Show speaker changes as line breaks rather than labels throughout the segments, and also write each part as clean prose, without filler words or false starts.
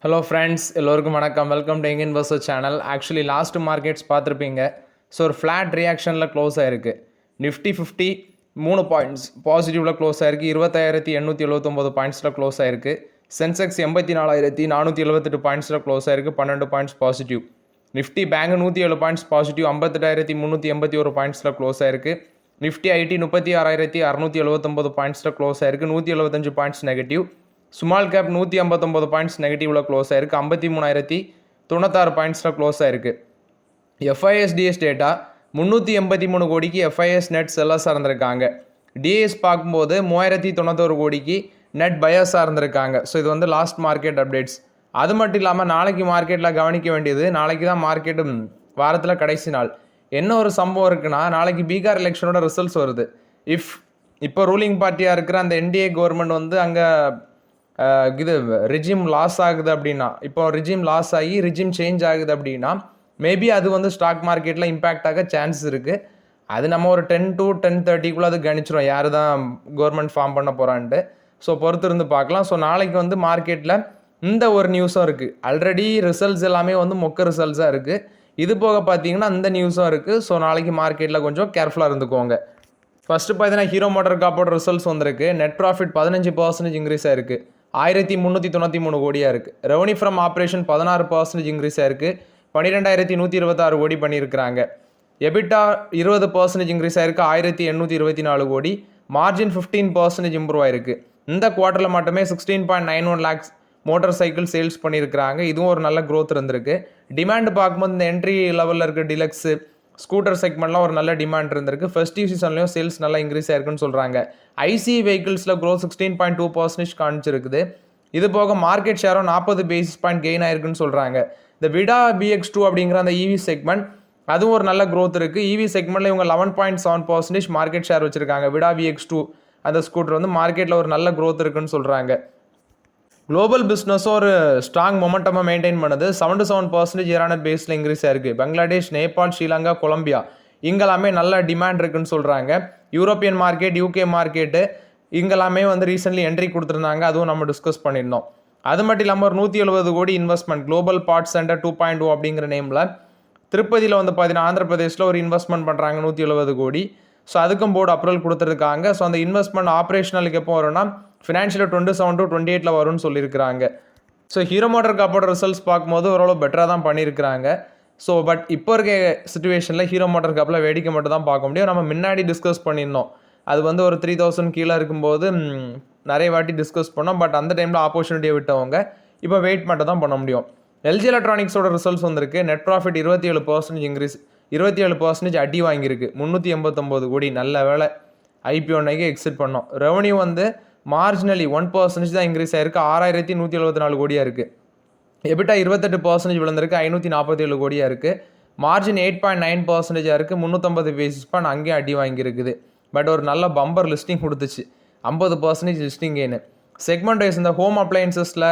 Hello friends, எல்லோருக்கும் வணக்கம். Welcome to young investor channel. Actually last markets பார்த்துருப்பீங்க. So ஒரு ஃப்ளாட் ரியாக்ஷனில் க்ளோஸ் ஆயிருக்கு. நிஃப்டி 50 3 பாயிண்ட்ஸ் பாசிட்டிவில் க்ளோஸ் ஆயிருக்கு. 20,879 பாயிண்ட்ஸில் க்ளோஸ் ஆயிருக்கு. சென்செக்ஸ் 84,478 பாயிண்ட்ஸில் க்ளோஸ் ஆயிருக்கு. 12 points positive. Nifty bank 107 points positive 58,381 பாயிண்ட்ஸில் க்ளோஸ் ஆயிருக்கு. நிஃப்டி ஐடி 36,679 பாயிண்ட்ஸில் க்ளோஸ் ஆயிருக்கு. 175 points negative. Small cap 159 points நெகட்டிவில் க்ளோஸ் ஆயிருக்கு. 53,096 பாயிண்ட்ஸில் க்ளோஸ் ஆயிருக்கு. எஃப்ஐஎஸ் டேட்டா 383 கோடிக்கு எஃப்ஐஎஸ் நெட் செல்லர்ஸாக இருந்திருக்காங்க. டிஎஸ் பார்க்கும்போது 3091 கோடிக்கு நெட் பையர்ஸாக இருந்திருக்காங்க. ஸோ இது வந்து லாஸ்ட் மார்க்கெட் அப்டேட்ஸ். அது மட்டும் இல்லாமல் நாளைக்கு மார்க்கெட்டில் கவனிக்க வேண்டியது, நாளைக்கு தான் மார்க்கெட்டு வாரத்தில் கடைசி நாள். என்ன ஒரு சம்பவம் இருக்குன்னா, நாளைக்கு பீகார் எலெக்ஷனோட ரிசல்ட்ஸ் வருது. இப்போ ரூலிங் பார்ட்டியாக இருக்கிற அந்த என்டிஏ கவர்மெண்ட் வந்து அங்கே இது ரிஜிம் லாஸ் ஆகுது அப்படின்னா, இப்போ ரிஜிம் லாஸ் ஆகி ரிஜிம் சேஞ்ச் ஆகுது அப்படின்னா மேபி அது வந்து ஸ்டாக் மார்க்கெட்டில் இம்பேக்ட் ஆக சான்ஸ் இருக்குது. அது நம்ம ஒரு 10 to 10:30 அது கணிச்சிடும் யார் தான் கவர்மெண்ட் ஃபார்ம் பண்ண போகிறான்ட்டு. ஸோ பொறுத்து இருந்து பார்க்கலாம். ஸோ நாளைக்கு வந்து மார்க்கெட்டில் இந்த ஒரு நியூஸும் இருக்குது. ஆல்ரெடி ரிசல்ட்ஸ் எல்லாமே வந்து மொக்க ரிசல்ட்ஸாக இருக்குது. இது போக பார்த்தீங்கன்னா இந்த நியூஸும் இருக்குது. ஸோ நாளைக்கு மார்க்கெட்டில் கொஞ்சம் கேர்ஃபுல்லாக இருந்துக்கோங்க. ஃபஸ்ட்டு பார்த்தீங்கன்னா ஹீரோ மோட்டார் காப்போட ரிசல்ட்ஸ் வந்திருக்கு. நெட் ப்ராஃபிட் 15% இன்க்ரீஸ் ஆயிருக்கு. 1393 கோடியாக இருக்குது. ரெவன்யூ ஃப்ரம் ஆப்ரேஷன் 16% இன்க்ரீஸ் ஆயிருக்கு. 12,126 கோடி பண்ணியிருக்கிறாங்க. எபிட்டா 20% இன்க்ரீஸ் ஆயிருக்கு. 1,824 கோடி. மார்ஜின் 15% இம்ப்ரூவ் ஆயிருக்கு. இந்த குவார்ட்டரில் மட்டுமே 16.91 லேக்ஸ் மோட்டார் சைக்கிள் சேல்ஸ் பண்ணியிருக்கிறாங்க. இதுவும் ஒரு நல்ல க்ரோத் இருந்திருக்கு. டிமாண்ட் பார்க்கும்போது இந்த என்ட்ரி லெவலில் இருக்க டிலக்ஸு ஸ்கூட்டர் செக்மெண்ட்லாம் ஒரு நல்ல டிமாண்ட் இருந்திருக்கு. ஃபெஸ்டிவ் சீசன்லையும் சேல்ஸ் நல்லா இன்க்ரீஸ் ஆயிருக்குன்னு சொல்கிறாங்க. ஐசி வெஹிக்கிள்ஸில் க்ரோத் 16.2% காமிச்சிருக்குது. இது போக மார்க்கெட் ஷேரும் 40 பேசிஸ் பாயிண்ட் கெயின் ஆயிருக்குன்னு சொல்கிறாங்க. இந்த விடா BX2 அப்படிங்கிற அந்த இவி செக்மெண்ட் அதுவும் ஒரு நல்ல க்ரோத் இருக்குது. இவி செக்மெண்ட்டில் இவங்க 11.7% மார்க்கெட் ஷேர் வச்சுருக்காங்க. விடா BX2 அந்த ஸ்கூட்டர் வந்து மார்க்கெட்டில் ஒரு நல்ல க்ரோத் இருக்குன்னு சொல்கிறாங்க. குளோபல் பிஸ்னஸும் ஒரு ஸ்ட்ராங் மொமெண்டமாக மெயின்டைன் பண்ணுது. 77% இயரானர் பேஸில் இன்க்ரீஸ் ஆயிருக்கு. பங்களாதேஷ், நேபாள், ஸ்ரீலங்கா, கொலம்பியா இங்கெல்லாமே நல்ல டிமாண்ட் இருக்குன்னு சொல்கிறாங்க. யூரோப்பியன் மார்க்கெட், யூகே மார்க்கெட்டு இங்கெல்லாமே வந்து ரீசென்ட்லி என்ட்ரி கொடுத்துருந்தாங்க. அதுவும் நம்ம டிஸ்கஸ் பண்ணியிருந்தோம். அது மட்டும் இல்லாமல் ஒரு 170 கோடி இன்வெஸ்ட்மெண்ட் குளோபல் பார்ட் சென்டர் 2.0 அப்படிங்கிற நேமில் திருப்பதியில் வந்து பார்த்தீங்கன்னா ஆந்திர பிரதேஷில் ஒரு இன்வெஸ்ட்மெண்ட் பண்ணுறாங்க 170 கோடி. ஸோ அதுக்கும் போர்டு அப்ரூவல் கொடுத்துருக்காங்க. ஸோ அந்த இன்வெஸ்ட்மெண்ட் ஆப்ரேஷனலுக்கு எப்போ வரும்னா ஃபினான்ஷியல் 27 to 28 வரும்னு சொல்லியிருக்கிறாங்க. ஸோ ஹீரோ மோட்டார் காப்போட ரிசல்ட்ஸ் பார்க்கும்போது ஓரளவு பெட்டராக தான் பண்ணியிருக்கிறாங்க. ஸோ பட் இப்போ இருக்க சுச்சுவேஷனில் ஹீரோ மோட்டார் காப்பில் வேடிக்கை மட்டும் தான் பார்க்க முடியும். நம்ம முன்னாடி டிஸ்கஸ் பண்ணியிருந்தோம். அது வந்து ஒரு 3,000 கீழே இருக்கும்போது நிறைய வாட்டி டிஸ்கஸ் பண்ணோம். பட் அந்த டைமில் ஆப்பர்ச்சுனிட்டியை விட்டவங்க இப்போ வெயிட் மட்டும் தான் பண்ண முடியும். எல்ஜி எலக்ட்ரானிக்ஸோட ரிசல்ட்ஸ் வந்திருக்கு. நெட் ப்ராஃபிட் 27% இன்க்ரீஸ், 27% அடி வாங்கியிருக்கு. 389 கோடி. நல்ல வேலை ஐபிஓ நைக்கு எக்ஸிட் பண்ணோம். ரெவன்யூ வந்து மார்ஜினலி 1% தான் இன்க்ரீஸ் ஆயிருக்கு. 6,174 கோடியாக இருக்குது. எபிட்டா 28% விழுந்திருக்கு. 547 கோடியாக இருக்குது. மார்ஜின் 8.9% இருக்குது. 350 பேசிஸ் பாயிண்ட் அங்கேயும் அடி வாங்கியிருக்குது. பட் ஒரு நல்ல பம்பர் லிஸ்டிங் கொடுத்துச்சு. 50% லிஸ்டிங் கெயின். செக்மெண்ட் வைஸ் இந்த ஹோம் அப்ளையன்சஸில்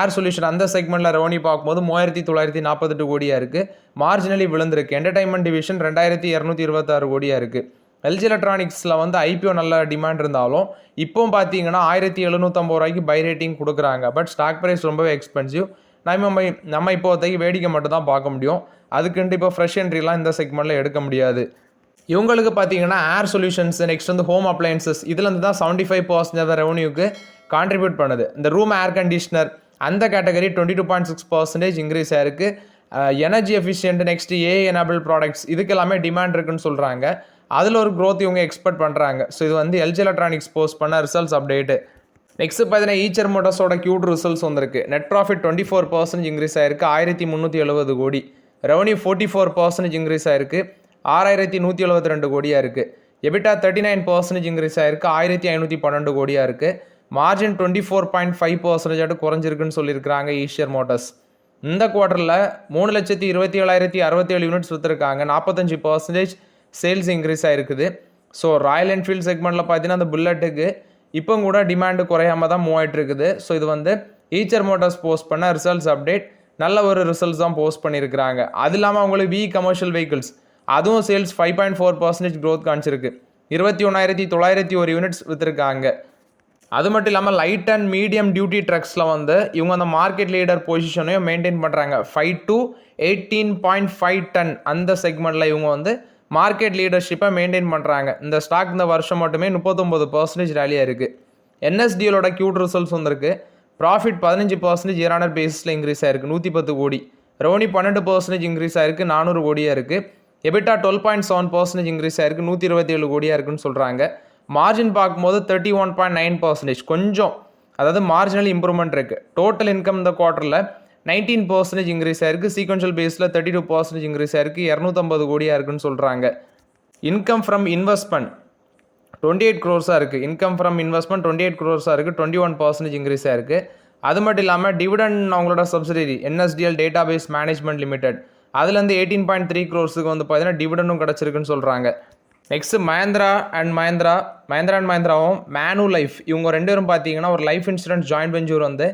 ஏர் சொல்யூஷன் அந்த செக்மெண்ட்டில் ரெவன்யூ பார்க்கும்போது 3,948 கோடியாக இருக்குது. மார்ஜினலி விழுந்திருக்கு. என்டர்டைன்மெண்ட் டிவிஷன் 2,226 கோடியாக இருக்குது. எல்ஜி எலக்ட்ரானிக்ஸில் வந்து ஐபிஓ நல்ல டிமாண்ட் இருந்தாலும் இப்போவும் பார்த்தீங்கன்னா 1,750 ரூபாய்க்கு பை ரேட்டிங் கொடுக்குறாங்க. பட் ஸ்டாக் ப்ரைஸ் ரொம்பவே எக்ஸ்பென்சிவ். நம்ம இப்போதைக்கு வேடிக்கை மட்டும் தான் பார்க்க முடியும். அதுக்குன்ட்டு இப்போ ஃப்ரெஷ் என்ட்ரிலாம் இந்த செக்மெண்ட்டில் எடுக்க முடியாது. இவங்களுக்கு பார்த்தீங்கன்னா ஏர் சொல்யூஷன்ஸ், நெக்ஸ்ட் வந்து ஹோம் அப்ளையன்சஸ் இதுலேருந்து தான் 75% ரெவன்யூக்கு கான்ட்ரிபியூட் பண்ணுது. இந்த ரூம் ஏர் கண்டிஷனர் அந்த கேட்டகரி 22.6% இன்க்ரீஸ் ஆயிருக்கு. Energy efficient, next AI enable products இதுக்கெல்லாமே டிமாண்ட் இருக்குன்னு சொல்கிறாங்க. அதில் ஒரு க்ரோத் இவங்க எக்ஸ்பெக்ட் பண்ணுறாங்க. ஸோ இது வந்து எல்ஜி எலக்ட்ரானிக்ஸ் போஸ்ட் பண்ண ரிசல்ட்ஸ் அப்டேட்டு. நெக்ஸ்ட் பார்த்தீங்கன்னா ஈச்சர் மோட்டார்ஸோட கியூட் ரிசல்ட்ஸ் வந்திருக்கு. நெட் ப்ராஃபிட் 24% இன்க்ரீஸ் ஆயிருக்கு. 1,370 கோடி. ரெவன்யூ 44% இன்க்ரீஸ் ஆயிருக்கு. 6,172 கோடியாக இருக்குது. எபிட்டா 39% இன்க்ரீஸ் ஆயிருக்கு. 1,512 கோடியாக இருக்குது. மார்ஜின் 24.5% குறைஞ்சிருக்குன்னு சொல்லியிருக்கிறாங்க ஈச்சர் மோட்டார்ஸ். இந்த குவார்ட்டரில் 3,27,067 யூனிட்ஸ் விற்றுருக்காங்க. 45% சேல்ஸ் இன்க்ரீஸ் ஆகிருக்குது. ஸோ ராயல் என்ஃபீல்டு செக்மெண்ட்டில் பார்த்தீங்கன்னா அந்த புல்லட்டுக்கு இப்போ கூட டிமாண்டு குறையாமல் தான் மூவ் ஆகிட்டு இருக்குது. ஸோ இது வந்து ஈச்சர் மோட்டார்ஸ் போஸ்ட் பண்ண ரிசல்ட்ஸ் அப்டேட். நல்ல ஒரு ரிசல்ட்ஸ் தான் போஸ்ட் பண்ணியிருக்கிறாங்க. அது இல்லாமல் அவங்களுக்கு கமர்ஷியல் வெஹிக்கிள்ஸ் அதுவும் சேல்ஸ் 5.4% க்ரோத் காமிச்சிருக்கு. 21,901 யூனிட்ஸ் விற்றுருக்காங்க. அது மட்டும் இல்லாமல் லைட் அண்ட் மீடியம் டியூட்டி ட்ரக்ஸில் வந்து இவங்க அந்த மார்க்கெட் லீடர் பொசிஷனையும் மெயின்டைன் பண்ணுறாங்க. 5 to 18.5 டன் அந்த செக்மெண்ட்டில் இவங்க வந்து மார்க்கெட் லீடர்ஷிப்பை மெயின்டைன் பண்ணுறாங்க. இந்த ஸ்டாக் இந்த வருஷம் மட்டுமே 39% ரேலியாக இருக்குது. என்எஸ்டிஎலோட கியூட் ரிசல்ட்ஸ் வந்திருக்கு. ப்ராஃபிட் 15% இயர் பேசிஸில் இன்க்ரீஸ் ஆயிருக்கு, 110 கோடி. ரெவன்யூ 12% இன்க்ரீஸ் ஆயிருக்கு, 400 கோடியாக இருக்குது. எபிட்டா 12.7% இன்க்ரீஸ் ஆயிருக்கு, 127 கோடியாக இருக்குன்னு சொல்கிறாங்க. மார்ஜின் பார்க்கும்போது 31.9%, கொஞ்சம் அதாவது மார்ஜினல் இம்ப்ரூவ்மெண்ட் இருக்குது. டோட்டல் இன்கம் இந்த குவார்ட்டரில் 19% இன்க்ரீஸ் ஆயிருக்கு, சீக்வன்ஷியல் பேஸில் 32% இன்க்ரீஸ் ஆயிருக்கு, 250 கோடியாக இருக்குன்னு சொல்கிறாங்க. இன்கம் ஃப்ரம் இன்வெஸ்ட்மெண்ட் 28 crores இருக்குது. இன்கம் ஃப்ரம் இன்வெஸ்ட்மெண்ட் 28 crores இருக்குது, 21% இன்க்ரீஸ் ஆயிருக்கு. அது மட்டும் இல்லாமல் டிவிடெண்ட் அவங்களோட subsidiary NSDL database management limited அதுலேருந்து 18.3 crores வந்து பார்த்தீங்கன்னா டிவிடெண்டும் கிடச்சிருக்குன்னு சொல்கிறாங்க. நெக்ஸ்ட் மஹேந்திரா அண்ட் மஹேந்திராவும் மேனு லைஃப் இவங்க ரெண்டு பேரும் பார்த்தீங்கன்னா ஒரு லைஃப் இன்சூரன்ஸ் ஜாயின்ட் வெஞ்சூர் வந்து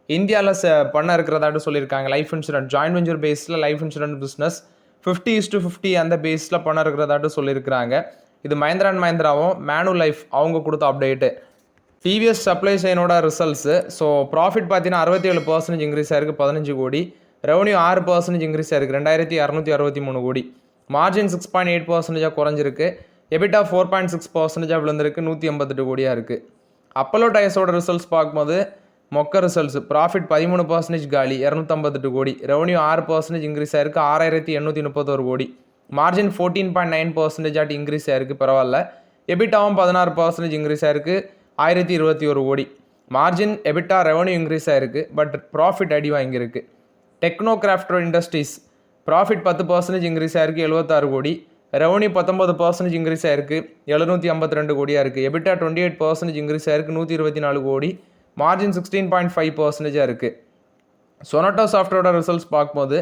இந்தியாவில் பண்ண இருக்கிறதாட்டு சொல்லியிருக்காங்க. லைஃப் இன்சூரன்ஸ் ஜாயின்ட் வெஞ்சூர் பேஸில் லைஃப் இன்சூரன்ஸ் பிஸ்னஸ் 50:50 அந்த பேஸில் பண்ண இருக்கிறதாட்டு சொல்லியிருக்கிறாங்க. இது மஹேந்திராவும் மேனு லைஃப் அவங்க கொடுத்த அப்டேட்டு. டிவிஎஸ் சப்ளை செயினோட ரிசல்ட்ஸு. ஸோ ப்ராஃபிட் பார்த்தீங்கன்னா 67% இன்க்ரீஸ் ஆயிருக்கு, 15 கோடி. ரெவன்யூ 6% இன்க்ரீஸ் ஆயிருக்கு, 2263 கோடி. மார்ஜின் 6.8% குறைஞ்சிருக்கு. எபிட்டா 4.6% விழுந்திருக்கு, 188 கோடியாக இருக்குது. அப்போலோ டயர்ஸோட ரிசல்ட்ஸ் பார்க்கும்போது மொக்க ரிசல்ட்ஸ். ப்ராஃபிட் 13% காலி, 258 கோடி. ரெவன்யூ 6% இன்க்ரீஸ் ஆயிருக்கு, 6831 கோடி. மார்ஜின் 14.9% இன்க்ரீஸ் ஆயிருக்கு, பரவாயில்ல. எபிட்டாவும் 16% இன்க்ரீஸ் ஆயிருக்கு, 1021 கோடி. மார்ஜின் எபிட்டா ரெவன்யூ இன்க்ரீஸ் ஆயிருக்கு, பட் ப்ராஃபிட் அடி வாங்கியிருக்கு. டெக்னோ கிராஃப்டோ இண்டஸ்ட்ரீஸ் ப்ராஃபிட் 10% இன்க்ரீஸ் ஆயிருக்கு, 76 கோடி. ரெவன்யூ 19% இன்க்ரீஸ் ஆயிருக்கு, 752 கோடியாக இருக்குது. எபிட்டா 28% இன்க்ரீஸ் ஆயிருக்கு, 124 கோடி. மார்ஜின் 16.5% இருக்குது. சொனட்டோ சாஃப்ட்வேரோட ரிசல்ட்ஸ் பார்க்கும்போது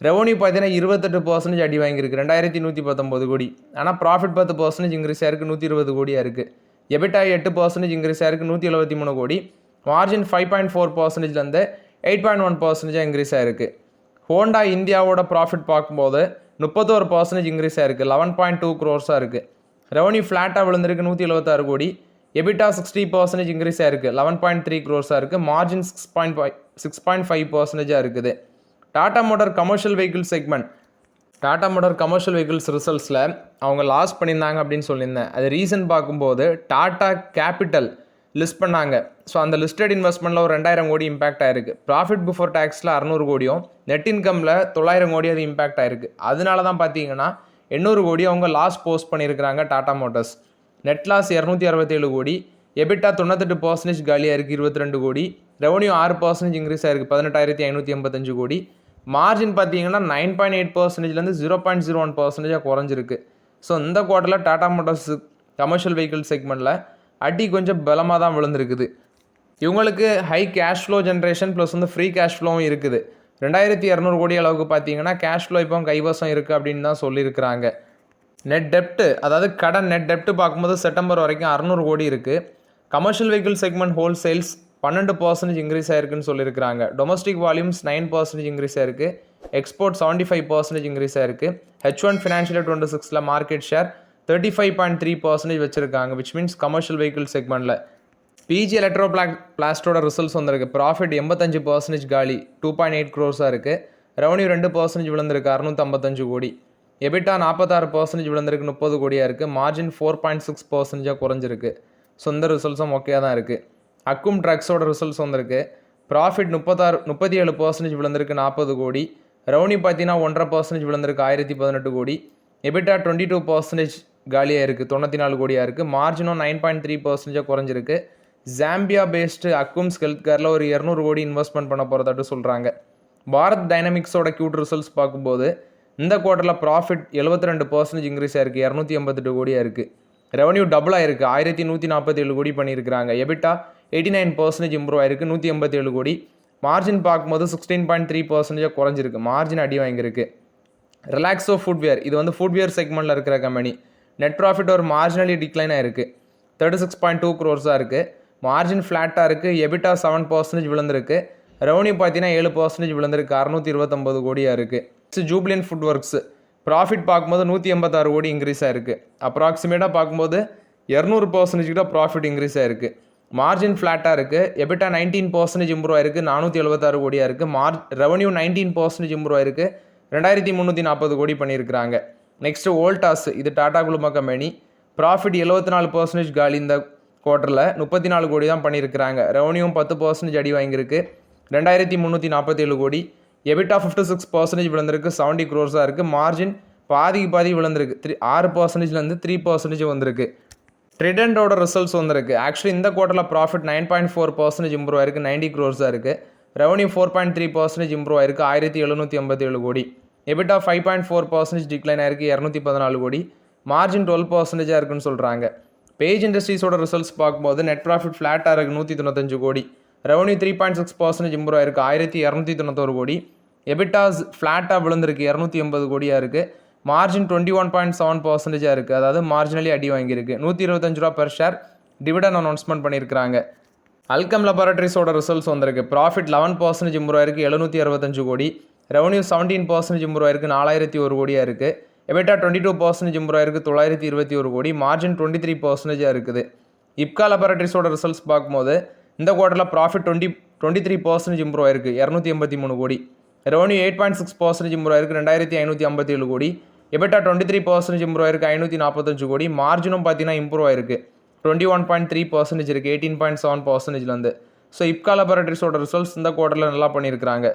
ரெவன்யூ பார்த்தீங்கன்னா 28% அடி வாங்கியிருக்கு, 2119 கோடி. ஆனால் ப்ராஃபிட் 10% இன்க்ரீஸ் ஆயிருக்கு, 120 கோடியாக இருக்குது. எபிட்டா 8% இன்க்ரீஸ் ஆயிருக்கு, 173 கோடி. மார்ஜின் 5.4%லேருந்து 8.1% இன்க்ரீஸ் ஆயிருக்கு. ஹோண்டா இந்தியாவோட ப்ராஃபிட் பார்க்கும்போது 31% இன்க்ரீஸ் ஆயிருக்கு, 11.2 crores இருக்குது. ரெவன்யூ ஃப்ளாட்டாக விழுந்திருக்கு, 176 கோடி. எபிட்டா 60% இன்க்ரீஸ் ஆயிருக்கு, 11.3 crores இருக்குது. மார்ஜின் 6.5% இருக்குது. Tata motor commercial vehicle segment. Tata motor commercial vehicles ரிசல்ட்ஸில் அவங்க லாஸ் பண்ணியிருந்தாங்க அப்படின்னு சொல்லியிருந்தேன். அது ரீசன் பார்க்கும்போது டாடா கேபிட்டல் லிஸ்ட் பண்ணாங்க. ஸோ அந்த லிஸ்டட் இன்வெஸ்ட்மெண்ட்டில் ஒரு 2000 கோடி இம்பாக்ட் ஆயிருக்கு. ப்ராஃபிட் பிஃபோர் டேக்ஸில் 600 கோடியும், நெட் இன்கமில் 900 கோடி அது இம்பாக்ட் ஆயிருக்கு. அதனால தான் பார்த்தீங்கன்னா 800 கோடி அவங்க லாஸ் போஸ்ட் பண்ணியிருக்கிறாங்க டாடா மோட்டார்ஸ். நெட் லாஸ் 267 கோடி. எபிட்டா 98% காலியாக இருக்குது, 22 கோடி. ரெவன்யூ 6% இன்க்ரீஸ் ஆயிருக்கு, 18,585 கோடி. மார்ஜின் பார்த்தீங்கன்னா 9.8%லேருந்து 0.01% குறைஞ்சிருக்கு. ஸோ இந்த குவார்ட்டரில் டாடா மோட்டார்ஸ் கமர்ஷியல் வெஹிக்கிள் செக்மெண்ட்டில் அடி கொஞ்சம் பலமாக தான் விழுந்திருக்குது. இவங்களுக்கு high cash flow generation plus வந்து ஃப்ரீ கேஷ் ஃப்ளோவும் இருக்குது. 2200 கோடி அளவுக்கு பார்த்தீங்கன்னா கேஷ் ஃப்ளோ இப்போ கைவசம் இருக்குது அப்படின்னு தான் சொல்லியிருக்கிறாங்க. நெட் டெப்ட்டு, அதாவது கடன் நெட் டெப்ட்டு பார்க்கும்போது செப்டம்பர் வரைக்கும் 600 கோடி இருக்குது. Commercial vehicle segment wholesales 12% increase ஆயிருக்குன்னு சொல்லியிருக்கிறாங்க. டொமஸ்டிக் வால்யூம்ஸ் 9% இன்க்ரீஸ் ஆயிருக்கு. எக்ஸ்போர்ட் 75% இன்க்ரீஸ் ஆயிருக்கு. H1 ஃபினான்ஷியல் 26ல் மார்க்கெட் ஷேர் 35.3% வச்சுருக்காங்க, விச் மீன்ஸ் கமர்ஷியல் வெஹிக்கிள் செக்மெண்ட்டில். பிஜி எலக்ட்ரோ பிளாஸ்டோட ரிசல்ட்ஸ் வந்திருக்கு. ப்ராஃபிட் 85% காலி, 2.8 crores இருக்குது. ரெவன்யூ 2% விழுந்திருக்கு, 655 கோடி. எபிட்டா 46% விழுந்திருக்கு, 30 கோடியாக இருக்குது. மார்ஜின் 4.6% குறைஞ்சிருக்கு. ஸோ இந்த ரிசல்ட்ஸும் ஓகே தான் இருக்குது. அக்கும் ட்ரக்ஸோட ரிசல்ட்ஸ் வந்திருக்கு. ப்ராஃபிட் 37% விழுந்திருக்கு, 40 கோடி. ரெவன்யூ பார்த்தீங்கன்னா 1.5% விழுந்திருக்கு, 1018 கோடி. எபிட்டா 22% காலியாக இருக்குது, 94 கோடியாக இருக்குது. மார்ஜினும் 9.3% குறைஞ்சிருக்கு. ஜாம்பியா பேஸ்டு அக்கும்ஸ் ஹெல்த் கேரில் ஒரு 200 கோடி இன்வெஸ்ட்மெண்ட் பண்ண போகிறதாட்டு சொல்கிறாங்க. பாரத் டைனமிக்ஸோட கியூட் ரிசல்ட்ஸ் பார்க்கும்போது இந்த குவார்ட்டரில் ப்ராஃபிட் 72% இன்க்ரீஸ் ஆயிருக்கு, 288 கோடியாக இருக்குது. ரெவன்யூ டபுள் ஆயிருக்கு, 1147 கோடி பண்ணியிருக்கிறாங்க. எபிட்டா 89% இம்ப்ரூவ் ஆயிருக்கு, 187 கோடி. மார்ஜின் பார்க்கும்போது 16.3% குறைஞ்சிருக்கு, மார்ஜின் அடி வாங்கியிருக்கு. ரிலாக்ஸோ ஃபுட்வேர், இது வந்து ஃபுட்வேர் செக்மெண்ட்டில் இருக்கிற கம்பெனி. நெட் ப்ராஃபிட் ஒரு மார்ஜினலி டிக்ளைன் ஆயிருக்கு, 36.2 crores இருக்குது. மார்ஜின் ஃப்ளாட்டாக இருக்குது. எபிட்டா 7% விழுந்திருக்கு. ரெவன்யூ பார்த்தீங்கன்னா 7% விழுந்திருக்கு, 629 கோடியாக இருக்குது. ஜூப்ளியன் ஃபுட் ஒர்க்ஸ் ப்ராஃபிட் பார்க்கும்போது 186 கோடி இன்க்ரீஸ் ஆயிருக்கு. அப்ராக்சிமேட்டாக பார்க்கும்போது 200% கிட்ட ப்ராஃபிட் இன்க்ரீஸ் ஆயிருக்கு. மார்ஜின் ஃப்ளாட்டாக இருக்குது. எபிட்டா 19% இம்ப்ரூவ் ஆயிருக்கு, 476 கோடியாக இருக்குது. ரெவன்யூ 19% இம்ப்ரூவ் ஆயிருக்கு, 2340 கோடி பண்ணியிருக்கிறாங்க. நெக்ஸ்ட்டு வோல்டாஸ், இது டாடா குழும கம்பெனி. ப்ராஃபிட் 74% காலி இந்த குவார்ட்டரில், 34 கோடி தான் பண்ணியிருக்கிறாங்க. ரெவன்யூவும் 10% அடி வாங்கியிருக்கு, 2347 கோடி. எபிட்டா 56% விழுந்திருக்கு, 70 crores இருக்குது. மார்ஜின் பாதி விழுந்திருக்கு, 6%லேருந்து 3% வந்திருக்கு. ட்ரிடெண்டோட ரிசல்ட்ஸ் வந்திருக்கு. ஆக்சுவலி இந்த குவார்ட்டரில் ப்ராஃபிட் 9.4% இம்ப்ரூவ் ஆயிருக்கு, 90 crores இருக்குது. ரெவன்யூ 4.3% இம்ப்ரூவ் ஆயிருக்கு, 1787 கோடி. எபிட்டா 5.4% டிக்ளைன் ஆயிருக்கு, 214 கோடி. மார்ஜின் 12% இருக்குன்னு சொல்கிறாங்க. பேஜ் இண்டஸ்ட்ரீஸோட ரிசல்ட்ஸ் பார்க்கும்போது நெட் ப்ராஃபிட் ஃப்ளாட்டாக இருக்குது, 195 கோடி. ரெவன்யூ 3.6% இம்ப்ரூவ் ஆயிருக்கு, 1291 கோடி. எபிட்டாஸ் ஃப்ளாட்டாக விழுந்திருக்கு, 280 கோடியாக இருக்குது. மார்ஜின் 21.7% இருக்குது, அதாவது மார்ஜினலி அடி வாங்கியிருக்கு. 125 ரூபா பெர் ஷேர் டிவிடன் அனௌன்ஸ்மெண்ட் பண்ணியிருக்கிறாங்க. அல்கம் லெபார்டரிஸோட ரிசல்ட்ஸ் வந்திருக்கு. ப்ராஃபிட் 11% இம்ப்ரூவ் ஆயிருக்கு, 765 கோடி. ரெவன்யூ 17% இம்ப்ரூவ் ஆயிருக்கு, 4001 கோடியாக இருக்குது. எபிட்டா 22% இம்ப்ரூவ் ஆயிருக்கு, 921 கோடி. மார்ஜின் 23% இருக்குது. இப்கா லெபார்டரிஸோட ரிசல்ட்ஸ் பார்க்கும்போது இந்த குவார்ட்டரில் ப்ராஃபிட் 23% இம்ப்ரூவ் ஆயிருக்கு, 283 கோடி. ரெவன்யூ 8.6% இம்ப்ரூவ் ஆயிருக்கு, 2557 கோடி. எபிட்டா 23% இம்ப்ரூவ் ஆயிருக்கு, 545 கோடி. மார்ஜினும் பார்த்தீங்கன்னா இம்ப்ரூவ் ஆயிருக்கு, 21.3% இருக்குது, 18.7%லேருந்து. ஸோ இப்கா லெபார்டரிஸோட ரிசல்ட்ஸ் இந்த குவார்ட்டரில் நல்லா பண்ணியிருக்கிறாங்க.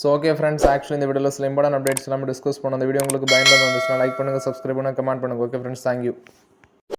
ஸோ ஓகே ஃப்ரெண்ட்ஸ், ஆக்சுவலி இந்த வீடியோவில் சில இம்பார்ட்டன்ட் அப்டேட்ஸ் எல்லாமே டிஸ்கஸ் பண்ணோம். அந்த வீடியோ உங்களுக்கு பயனுள்ளதாக இருந்துச்சுன்னா லைக் பண்ணுங்கள், சப்ஸ்கிரைப் பண்ணுங்கள், கமெண்ட் பண்ணுங்கள். Okay friends, thank you.